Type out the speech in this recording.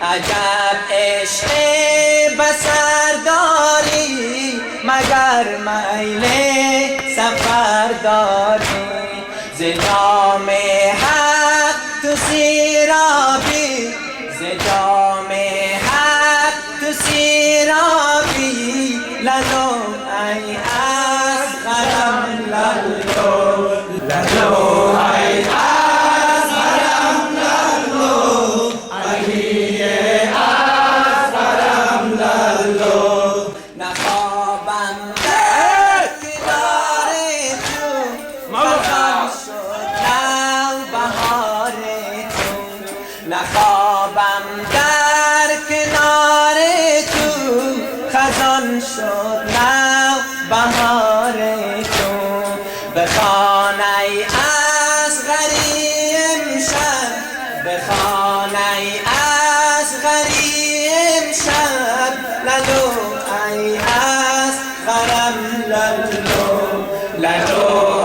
عجب عشق بسر داری مگر میل سفر داری ز جام حق تو سیرابی ز جام حق تو سیرابی لالو ای اصغرم لالو لالو ای اصغرم لالو علی اصغرم لالو نخوابم در کنار تو خزان شد نو بهار تو نخوابم در کنار تو خزان شد نو بهار تو بخوان ای اصغری امشب بخوان ای اصغری امشب لالو ای اصغرم لالو لالو